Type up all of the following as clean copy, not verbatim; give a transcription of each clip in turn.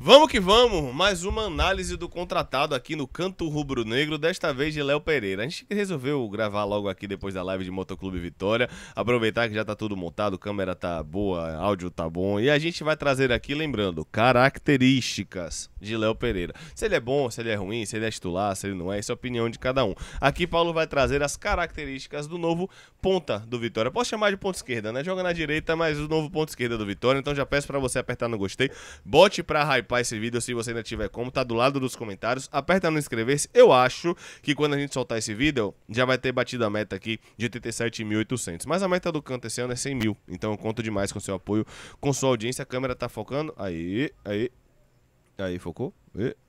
Vamos que vamos, mais uma análise do contratado aqui no Canto Rubro-Negro, desta vez de Léo Pereira. A gente resolveu gravar logo aqui depois da live de Motoclube Vitória, aproveitar que já tá tudo montado, câmera tá boa, áudio tá bom, e a gente vai trazer aqui, lembrando, características de Léo Pereira. Se ele é bom, se ele é ruim, se ele é titular, se ele não é, isso é a opinião de cada um. Aqui Paulo vai trazer as características do novo ponta do Vitória. Posso chamar de ponta esquerda, né? Joga na direita, mas o novo ponta esquerda do Vitória, então já peço pra você apertar no gostei, bote pra hypar esse vídeo se você ainda tiver como, tá do lado dos comentários, aperta no inscrever-se. Eu acho que quando a gente soltar esse vídeo, já vai ter batido a meta aqui de 87.800, mas a meta do canto esse ano é 100 mil, então eu conto demais com seu apoio, com sua audiência. A câmera tá focando, aí, focou?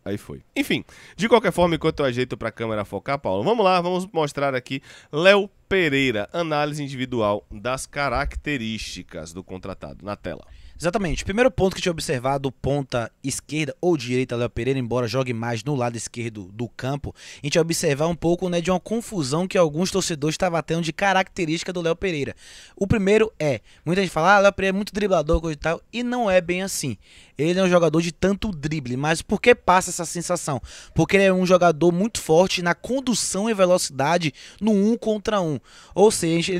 Aí foi. Enfim, de qualquer forma, enquanto eu ajeito pra câmera focar, Paulo, vamos lá, vamos mostrar aqui Léo Pereira, análise individual das características do contratado, na tela. Exatamente. O primeiro ponto que a gente vai observar do ponta esquerda ou direita Léo Pereira, embora jogue mais no lado esquerdo do campo, a gente vai observar um pouco, né, de uma confusão que alguns torcedores estavam tendo de característica do Léo Pereira. O primeiro é, muita gente fala, Léo Pereira é muito driblador, coisa e tal, e não é bem assim. Ele é um jogador de tanto drible, mas por que passa essa sensação? Porque ele é um jogador muito forte na condução e velocidade no 1 contra 1. Ou seja,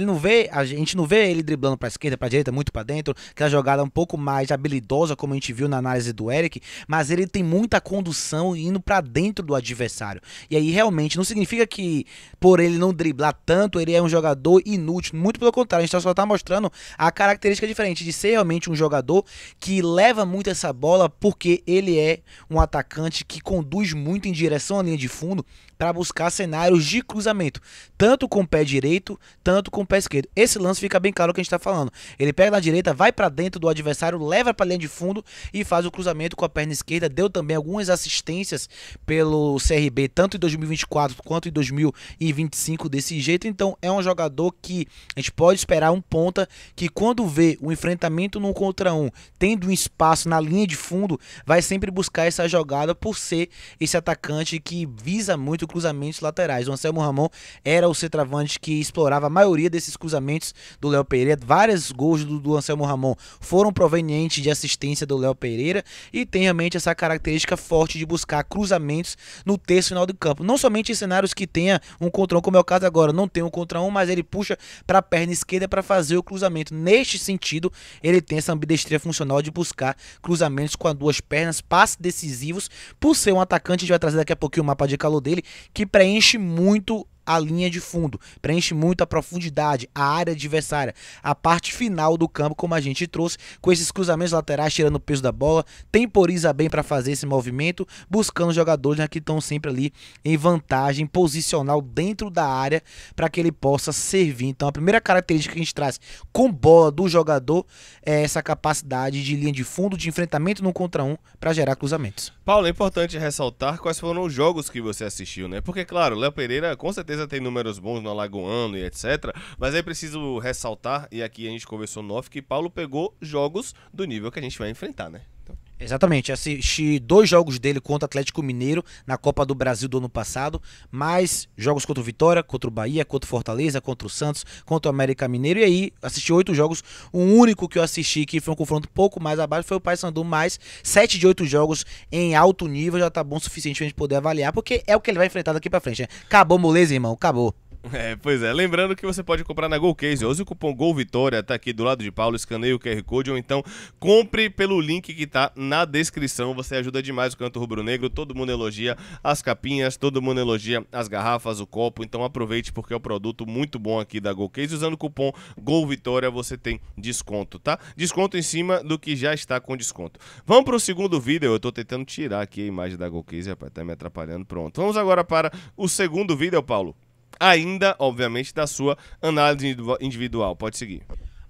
a gente não vê ele driblando para a esquerda, para a direita, muito para dentro, aquela jogada um pouco mais habilidosa, como a gente viu na análise do Eric, mas ele tem muita condução indo para dentro do adversário. E aí realmente não significa que por ele não driblar tanto, ele é um jogador inútil. Muito pelo contrário, a gente só está mostrando a característica diferente de ser realmente um jogador que leva muito essa bola, porque ele é um atacante que conduz muito em direção à linha de fundo para buscar cenários de cruzamento, tanto com o pé direito, tanto com o pé esquerdo. Esse lance fica bem claro o que a gente está falando. Ele pega na direita, vai para dentro do adversário, leva para a linha de fundo e faz o cruzamento com a perna esquerda. Deu também algumas assistências pelo CRB, tanto em 2024 quanto em 2025 desse jeito. Então é um jogador que a gente pode esperar um ponta que, quando vê um enfrentamento no 1 contra 1, tendo um espaço na linha de fundo, vai sempre buscar essa jogada por ser esse atacante que visa muito cruzamentos laterais. O Anselmo Ramon era o centroavante que explorava a maioria desses cruzamentos do Léo Pereira. Vários gols do Anselmo Ramon foram provenientes de assistência do Léo Pereira e tem realmente essa característica forte de buscar cruzamentos no terço final do campo. Não somente em cenários que tenha um contra um, como é o caso agora, não tem um contra um, mas ele puxa para a perna esquerda para fazer o cruzamento. Neste sentido, ele tem essa ambidestria funcional de buscar cruzamentos com as duas pernas, passes decisivos. Por ser um atacante, a gente vai trazer daqui a pouquinho o mapa de calor dele, que preenche muito a linha de fundo, preenche muito a profundidade, a área adversária, a parte final do campo, como a gente trouxe, com esses cruzamentos laterais, tirando o peso da bola, temporiza bem para fazer esse movimento, buscando jogadores, né, que estão sempre ali em vantagem posicional dentro da área, para que ele possa servir. Então a primeira característica que a gente traz com bola do jogador é essa capacidade de linha de fundo, de enfrentamento no contra um, para gerar cruzamentos. Paulo, é importante ressaltar quais foram os jogos que você assistiu, né? Porque, claro, Léo Pereira com certeza tem números bons no Alagoano e etc. Mas é preciso ressaltar, e aqui a gente conversou no off, que Paulo pegou jogos do nível que a gente vai enfrentar, né? Então... Exatamente, assisti 2 jogos dele contra o Atlético Mineiro na Copa do Brasil do ano passado, mais jogos contra o Vitória, contra o Bahia, contra o Fortaleza, contra o Santos, contra o América Mineiro, e aí assisti 8 jogos. O único que eu assisti que foi um confronto um pouco mais abaixo foi o Paysandu, mas 7 de 8 jogos em alto nível já tá bom o suficiente pra gente poder avaliar, porque é o que ele vai enfrentar daqui pra frente, né? Acabou, moleza, irmão, acabou. Pois é, lembrando que você pode comprar na GolCase, use o cupom GolVitória, tá aqui do lado de Paulo, escaneie o QR Code, ou então compre pelo link que tá na descrição, você ajuda demais o Canto Rubro-Negro, todo mundo elogia as capinhas, todo mundo elogia as garrafas, o copo, então aproveite porque é um produto muito bom aqui da GolCase, usando o cupom GolVitória você tem desconto, tá? Desconto em cima do que já está com desconto. Vamos pro segundo vídeo, eu tô tentando tirar aqui a imagem da GolCase, rapaz, tá me atrapalhando, pronto. Vamos agora para o segundo vídeo, Paulo. Ainda, obviamente, da sua análise individual. Pode seguir.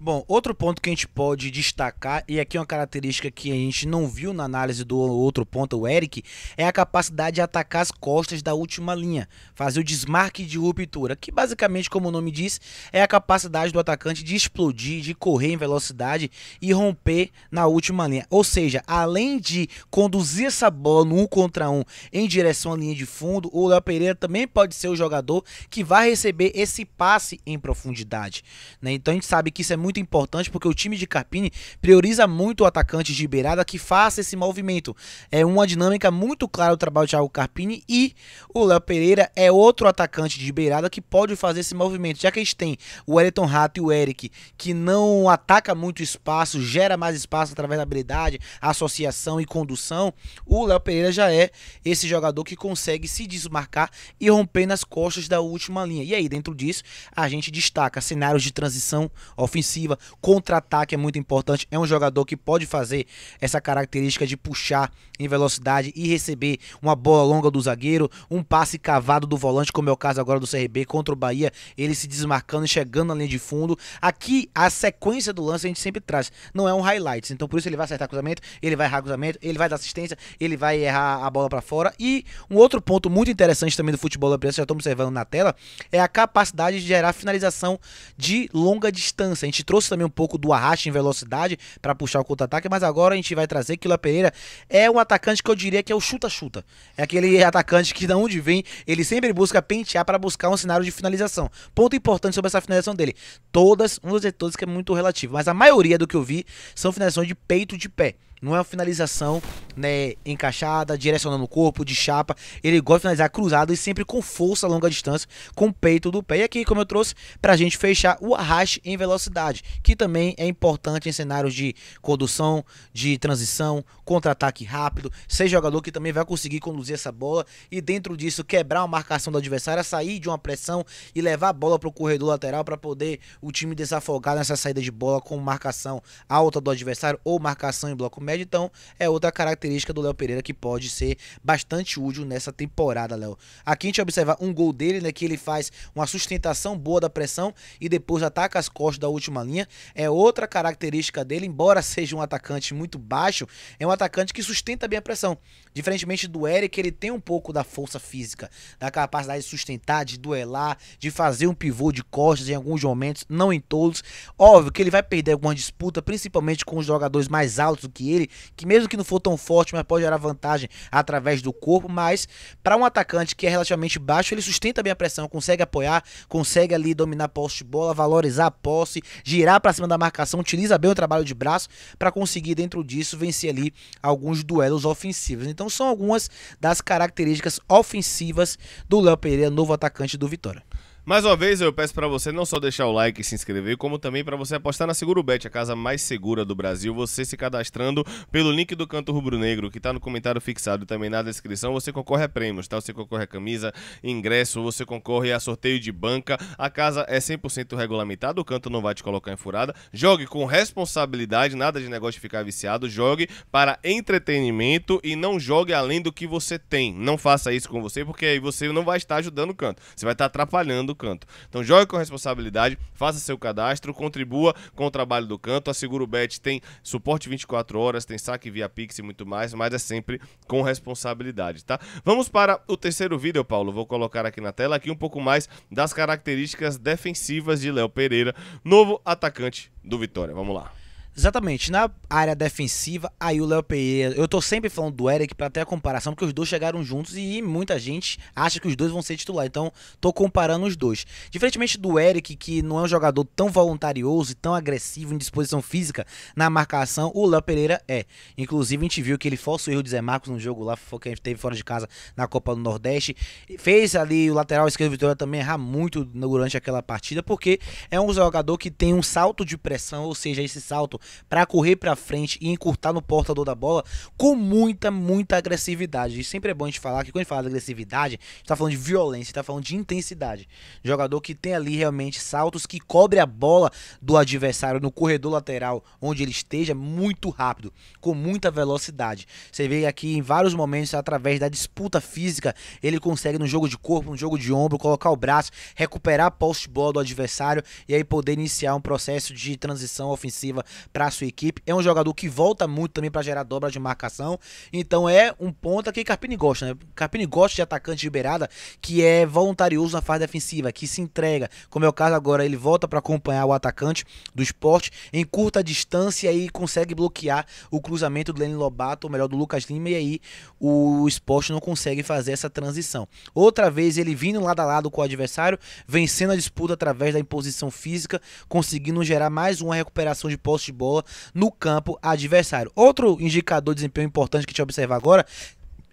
Bom, outro ponto que a gente pode destacar, e aqui é uma característica que a gente não viu na análise do outro ponto, o Eric, é a capacidade de atacar as costas da última linha, fazer o desmarque de ruptura, que basicamente, como o nome diz, é a capacidade do atacante de explodir, de correr em velocidade e romper na última linha. Ou seja, além de conduzir essa bola no 1 contra 1 em direção à linha de fundo, o Léo Pereira também pode ser o jogador que vai receber esse passe em profundidade, né? Então a gente sabe que isso é muito muito importante porque o time de Carpini prioriza muito o atacante de beirada que faça esse movimento. É uma dinâmica muito clara do trabalho de Thiago Carpini e o Léo Pereira é outro atacante de beirada que pode fazer esse movimento. Já que a gente tem o Wellington Rato e o Eric que não ataca muito espaço, gera mais espaço através da habilidade, associação e condução, o Léo Pereira já é esse jogador que consegue se desmarcar e romper nas costas da última linha. E aí, dentro disso, a gente destaca cenários de transição ofensiva, contra-ataque é muito importante, é um jogador que pode fazer essa característica de puxar em velocidade e receber uma bola longa do zagueiro, um passe cavado do volante, como é o caso agora do CRB contra o Bahia, ele se desmarcando e chegando na linha de fundo. Aqui, a sequência do lance a gente sempre traz, não é um highlights, então por isso ele vai acertar cruzamento, ele vai errar cruzamento, ele vai dar assistência, ele vai errar a bola para fora. E um outro ponto muito interessante também do futebol brasileiro, já estamos observando na tela, é a capacidade de gerar finalização de longa distância. A gente trouxe também um pouco do arraste em velocidade para puxar o contra-ataque, mas agora a gente vai trazer que o Léo Pereira é um atacante que eu diria que é o chuta-chuta. É aquele atacante que de onde vem, ele sempre busca pentear para buscar um cenário de finalização. Ponto importante sobre essa finalização dele. Todas, vamos dizer todas que é muito relativo, mas a maioria do que eu vi são finalizações de peito de pé. Não é uma finalização, né, encaixada, direcionando o corpo, de chapa. Ele gosta de finalizar cruzado e sempre com força a longa distância, com o peito do pé. E aqui, como eu trouxe, pra gente fechar o arraste em velocidade, que também é importante em cenários de condução, de transição, contra-ataque rápido. Ser jogador que também vai conseguir conduzir essa bola e dentro disso quebrar uma marcação do adversário, sair de uma pressão e levar a bola para o corredor lateral para poder o time desafogar nessa saída de bola com marcação alta do adversário ou marcação em bloco médio. Então é outra característica do Léo Pereira que pode ser bastante útil nessa temporada, Léo. Aqui a gente observa um gol dele, né, que ele faz uma sustentação boa da pressão e depois ataca as costas da última linha. É outra característica dele, embora seja um atacante muito baixo, é um atacante que sustenta bem a pressão. Diferentemente do Eric, ele tem um pouco da força física, da capacidade de sustentar, de duelar, de fazer um pivô de costas em alguns momentos, não em todos. Óbvio que ele vai perder alguma disputa, principalmente com os jogadores mais altos do que ele, que mesmo que não for tão forte, mas pode gerar vantagem através do corpo, mas para um atacante que é relativamente baixo, ele sustenta bem a pressão, consegue apoiar, consegue ali dominar a posse de bola, valorizar a posse, girar para cima da marcação, utiliza bem o trabalho de braço para conseguir dentro disso vencer ali alguns duelos ofensivos. Então são algumas das características ofensivas do Léo Pereira, novo atacante do Vitória. Mais uma vez, eu peço para você não só deixar o like e se inscrever, como também para você apostar na Segurobet, a casa mais segura do Brasil. Você se cadastrando pelo link do Canto Rubro Negro, que está no comentário fixado e também na descrição, você concorre a prêmios, tá? Você concorre a camisa, ingresso, você concorre a sorteio de banca. A casa é 100% regulamentada, o Canto não vai te colocar em furada. Jogue com responsabilidade, nada de negócio de ficar viciado. Jogue para entretenimento e não jogue além do que você tem. Não faça isso com você, porque aí você não vai estar ajudando o Canto, você vai estar atrapalhando o Canto. Então jogue com responsabilidade, faça seu cadastro, contribua com o trabalho do Canto. A Segurobet tem suporte 24 horas, tem saque via Pix e muito mais, mas é sempre com responsabilidade, tá? Vamos para o terceiro vídeo, Paulo. Vou colocar aqui na tela aqui um pouco mais das características defensivas de Léo Pereira, novo atacante do Vitória. Vamos lá. Exatamente, na área defensiva, aí o Léo Pereira, eu tô sempre falando do Eric pra ter a comparação, porque os dois chegaram juntos e muita gente acha que os dois vão ser titular, então tô comparando os dois. Diferentemente do Eric, que não é um jogador tão voluntarioso e tão agressivo em disposição física na marcação, o Léo Pereira é. Inclusive a gente viu que ele força o erro de Zé Marcos no jogo lá que a gente teve fora de casa na Copa do Nordeste, fez ali o lateral esquerdo do Vitória também errar muito durante aquela partida, porque é um jogador que tem um salto de pressão, ou seja, esse salto para correr para frente e encurtar no portador da bola com muita agressividade. E sempre é bom a gente falar que quando a gente fala de agressividade, a gente tá falando de violência, tá falando de intensidade. Jogador que tem ali realmente saltos que cobre a bola do adversário no corredor lateral, onde ele esteja, muito rápido, com muita velocidade. Você vê aqui em vários momentos, através da disputa física, ele consegue no jogo de corpo, no jogo de ombro, colocar o braço, recuperar a posse de bola do adversário e aí poder iniciar um processo de transição ofensiva para a sua equipe. É um jogador que volta muito também para gerar dobra de marcação. Então é um ponta que Carpini gosta, né? Carpini gosta de atacante de beirada que é voluntarioso na fase defensiva, que se entrega. Como é o caso agora, ele volta para acompanhar o atacante do Sport em curta distância e consegue bloquear o cruzamento do Lenny Lobato, ou melhor, do Lucas Lima, e aí o Sport não consegue fazer essa transição. Outra vez ele vindo lado a lado com o adversário, vencendo a disputa através da imposição física, conseguindo gerar mais uma recuperação de posse de bola no campo adversário. Outro indicador de desempenho importante que a gente observa agora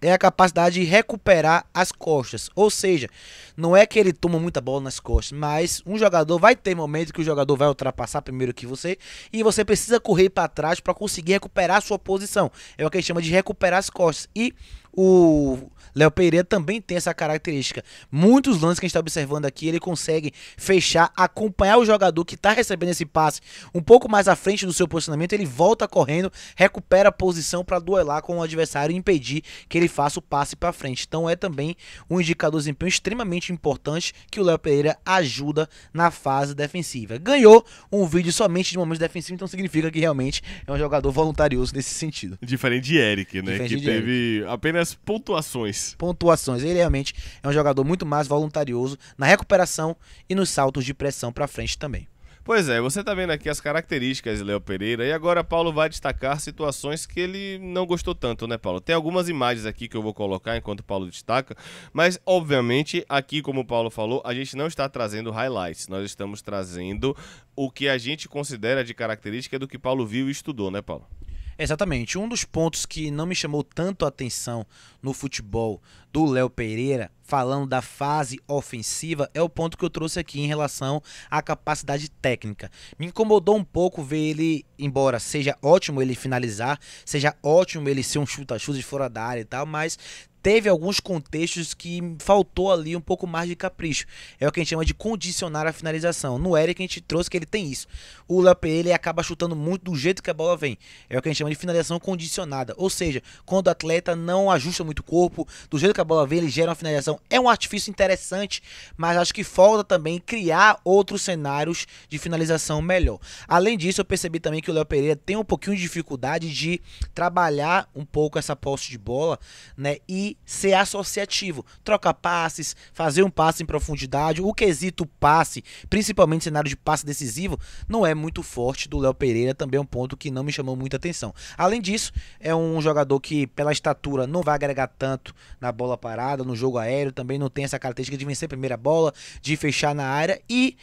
é a capacidade de recuperar as costas. Ou seja, não é que ele toma muita bola nas costas, mas um jogador vai ter momentos que o jogador vai ultrapassar primeiro que você e você precisa correr para trás para conseguir recuperar a sua posição. É o que a gente chama de recuperar as costas. E o Léo Pereira também tem essa característica. Muitos lances que a gente está observando aqui, ele consegue fechar, acompanhar o jogador que está recebendo esse passe um pouco mais à frente do seu posicionamento, ele volta correndo, recupera a posição para duelar com o adversário e impedir que ele faça o passe para frente. Então é também um indicador de desempenho extremamente importante que o Léo Pereira ajuda na fase defensiva. Ganhou um vídeo somente de momentos defensivos, então significa que realmente é um jogador voluntarioso nesse sentido. Diferente de Eric, né? Diferente que de teve apenas pontuações. Ele realmente é um jogador muito mais voluntarioso na recuperação e nos saltos de pressão para frente também. Pois é, você tá vendo aqui as características de Léo Pereira e agora Paulo vai destacar situações que ele não gostou tanto, né, Paulo? Tem algumas imagens aqui que eu vou colocar enquanto o Paulo destaca, mas obviamente aqui, como o Paulo falou, a gente não está trazendo highlights, nós estamos trazendo o que a gente considera de característica do que Paulo viu e estudou, né, Paulo? Exatamente. Um dos pontos que não me chamou tanto a atenção no futebol do Léo Pereira, falando da fase ofensiva, é o ponto que eu trouxe aqui em relação à capacidade técnica. Me incomodou um pouco ver ele, embora seja ótimo ele finalizar, seja ótimo ele ser um chuta-chuta de fora da área e tal, mas teve alguns contextos que faltou ali um pouco mais de capricho. É o que a gente chama de condicionar a finalização. No Eric a gente trouxe que ele tem isso. O Léo Pereira acaba chutando muito do jeito que a bola vem. É o que a gente chama de finalização condicionada. Ou seja, quando o atleta não ajusta muito o corpo, do jeito que a bola vem, ele gera uma finalização. É um artifício interessante, mas acho que falta também criar outros cenários de finalização melhor. Além disso, eu percebi também que o Léo Pereira tem um pouquinho de dificuldade de trabalhar um pouco essa posse de bola, né, e ser associativo, trocar passes, fazer um passe em profundidade. O quesito passe, principalmente cenário de passe decisivo, não é muito forte do Léo Pereira, também é um ponto que não me chamou muita atenção. Além disso, é um jogador que pela estatura não vai agregar tanto na bola parada, no jogo aéreo, também não tem essa característica de vencer a primeira bola, de fechar na área. E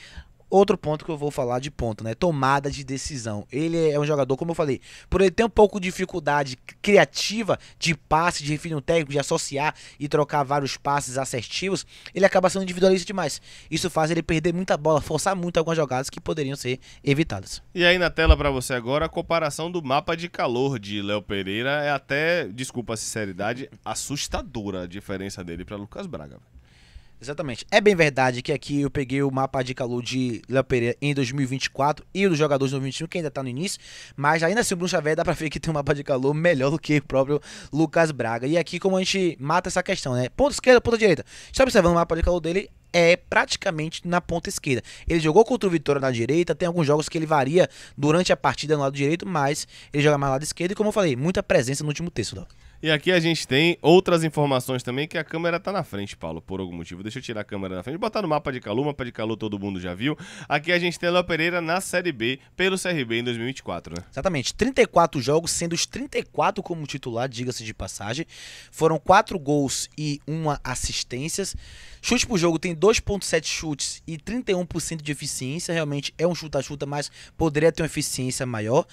outro ponto que eu vou falar de ponto, né? Tomada de decisão. Ele é um jogador, como eu falei, por ele ter um pouco de dificuldade criativa de passe, de refinir um técnico, de associar e trocar vários passes assertivos, ele acaba sendo individualista demais. Isso faz ele perder muita bola, forçar muito algumas jogadas que poderiam ser evitadas. E aí na tela para você agora a comparação do mapa de calor de Léo Pereira é até, desculpa a sinceridade, assustadora a diferença dele para Lucas Braga. Exatamente. É bem verdade que aqui eu peguei o mapa de calor de Léo Pereira em 2024 e o dos jogadores de 2021, que ainda tá no início, mas ainda assim o Bruno Xavier dá pra ver que tem um mapa de calor melhor do que o próprio Lucas Braga. E aqui como a gente mata essa questão, né? Ponta esquerda, ponta direita. Está observando o mapa de calor dele? É praticamente na ponta esquerda. Ele jogou contra o Vitória na direita, tem alguns jogos que ele varia durante a partida no lado direito, mas ele joga mais no lado esquerdo e, como eu falei, muita presença no último terço, Léo. E aqui a gente tem outras informações também, que a câmera tá na frente, Paulo, por algum motivo. Deixa eu tirar a câmera da frente, botar no mapa de calor todo mundo já viu. Aqui a gente tem Léo Pereira na Série B, pelo CRB em 2024, né? Exatamente, 34 jogos, sendo os 34 como titular, diga-se de passagem. Foram 4 gols e 1 assistências. Chute por jogo tem 2.7 chutes e 31% de eficiência. Realmente é um chuta-chuta, mas poderia ter uma eficiência maior.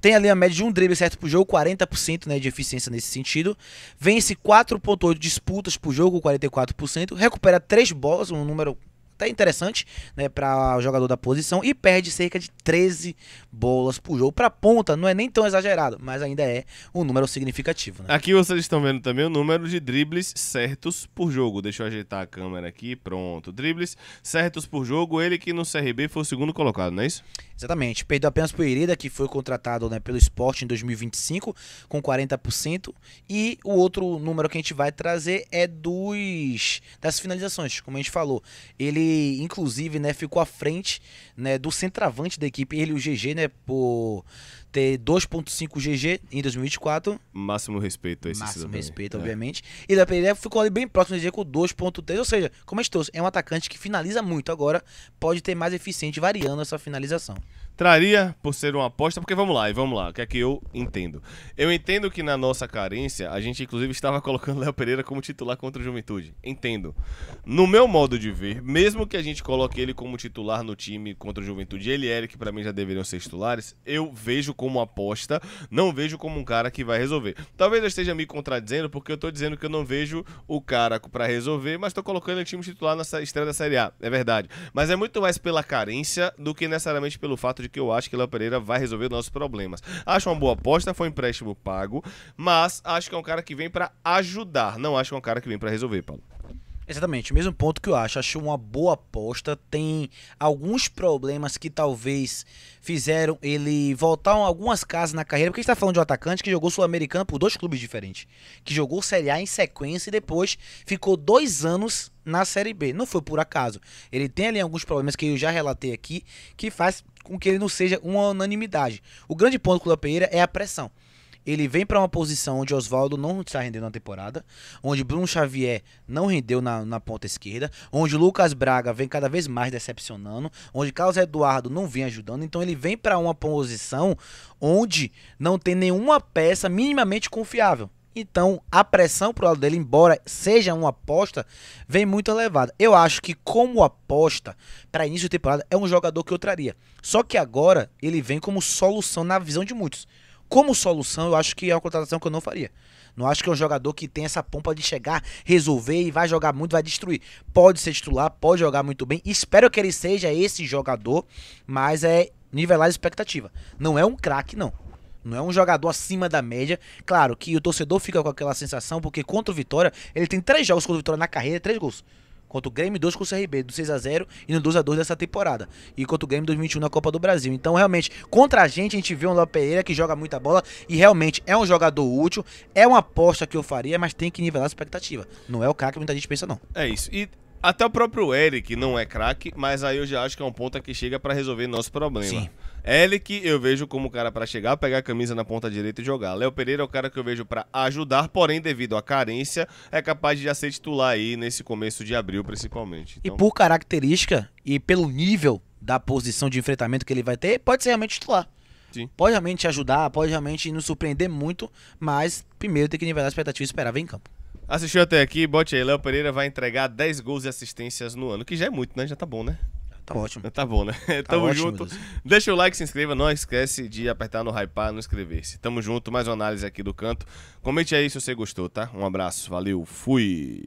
Tem ali a média de um drible certo por jogo, 40%, né, de eficiência nesse sentido. Vence 4.8 disputas por jogo, 44%. Recupera 3 bolas, um número até interessante, né, para o jogador da posição. E perde cerca de 13 bolas por jogo. Para ponta não é nem tão exagerado, mas ainda é um número significativo, né? Aqui vocês estão vendo também o número de dribles certos por jogo. Deixa eu ajeitar a câmera aqui, pronto. Dribles certos por jogo, ele que no CRB foi o segundo colocado, não é isso? Exatamente, perdeu apenas por Hereda, que foi contratado, né, pelo Sport em 2025, com 40%, e o outro número que a gente vai trazer é das finalizações, como a gente falou. Ele ele, inclusive, né, ficou à frente, né, do centroavante da equipe, ele e o GG, né, por ter 2.5 GG em 2024. Máximo respeito a esse Máximo cidadão aí. respeito, obviamente. E Léo Pereira ficou ali bem próximo do GG com 2.3, ou seja, como a gente trouxe, é um atacante que finaliza muito, agora pode ter mais eficiente variando essa finalização. Traria por ser uma aposta, porque vamos lá, o que é que eu entendo? Eu entendo que na nossa carência, a gente inclusive estava colocando Léo Pereira como titular contra o Juventude. Entendo. No meu modo de ver, mesmo que a gente coloque ele como titular no time contra o Juventude, ele e Eric pra mim já deveriam ser titulares, eu vejo como aposta, não vejo como um cara que vai resolver. Talvez eu esteja me contradizendo, porque eu tô dizendo que eu não vejo o cara pra resolver, mas tô colocando ele time titular na estreia da Série A, é verdade. Mas é muito mais pela carência do que necessariamente pelo fato de que eu acho que Léo Pereira vai resolver nossos problemas. Acho uma boa aposta, foi um empréstimo pago, mas acho que é um cara que vem pra ajudar, não acho que é um cara que vem pra resolver, Paulo. Exatamente, o mesmo ponto que eu acho. Acho uma boa aposta. Tem alguns problemas que talvez fizeram ele voltar algumas casas na carreira. Porque a gente tá falando de um atacante que jogou Sul-Americano por 2 clubes diferentes. Que jogou Série A em sequência e depois ficou 2 anos na Série B. Não foi por acaso. Ele tem ali alguns problemas que eu já relatei aqui, que faz com que ele não seja uma unanimidade. O grande ponto do Léo Pereira é a pressão. Ele vem para uma posição onde Oswaldo não está rendendo na temporada, onde Bruno Xavier não rendeu na ponta esquerda, onde Lucas Braga vem cada vez mais decepcionando, onde Carlos Eduardo não vem ajudando. Então ele vem para uma posição onde não tem nenhuma peça minimamente confiável. Então a pressão pro lado dele, embora seja uma aposta, vem muito elevada. Eu acho que como aposta para início de temporada é um jogador que eu traria. Só que agora ele vem como solução na visão de muitos. Como solução, eu acho que é uma contratação que eu não faria. Não acho que é um jogador que tem essa pompa de chegar, resolver e vai jogar muito, vai destruir. Pode ser titular, pode jogar muito bem. Espero que ele seja esse jogador, mas é nivelar a expectativa. Não é um craque, não. Não é um jogador acima da média. Claro que o torcedor fica com aquela sensação, porque contra o Vitória, ele tem 3 jogos contra o Vitória na carreira, 3 gols. Contra o Grêmio, 2 com o CRB, do 6-0 e no 2-2 dessa temporada. E contra o Grêmio 2021 na Copa do Brasil. Então, realmente, contra a gente vê um Léo Pereira que joga muita bola e realmente é um jogador útil. É uma aposta que eu faria, mas tem que nivelar a expectativa. Não é o cara que muita gente pensa, não. É isso. E até o próprio Eric não é craque, mas aí eu já acho que é um ponta que chega pra resolver nosso problema. Sim. Eric eu vejo como o cara pra chegar, pegar a camisa na ponta direita e jogar. Léo Pereira é o cara que eu vejo pra ajudar, porém devido à carência é capaz de já ser titular aí nesse começo de abril principalmente. Então... E por característica e pelo nível da posição de enfrentamento que ele vai ter, pode ser realmente titular. Sim. Pode realmente ajudar, pode realmente nos surpreender muito, mas primeiro tem que nivelar a expectativa e esperar ver em campo. Assistiu até aqui, bote aí, Léo Pereira vai entregar 10 gols e assistências no ano, que já é muito, né? Já tá bom, né? Tá ótimo. Tá bom, né? Tamo ótimo, junto. Deus. Deixa o like, se inscreva. Não esquece de apertar no hypar, no inscrever-se. Tamo junto. Mais uma análise aqui do canto. Comente aí se você gostou, tá? Um abraço. Valeu. Fui.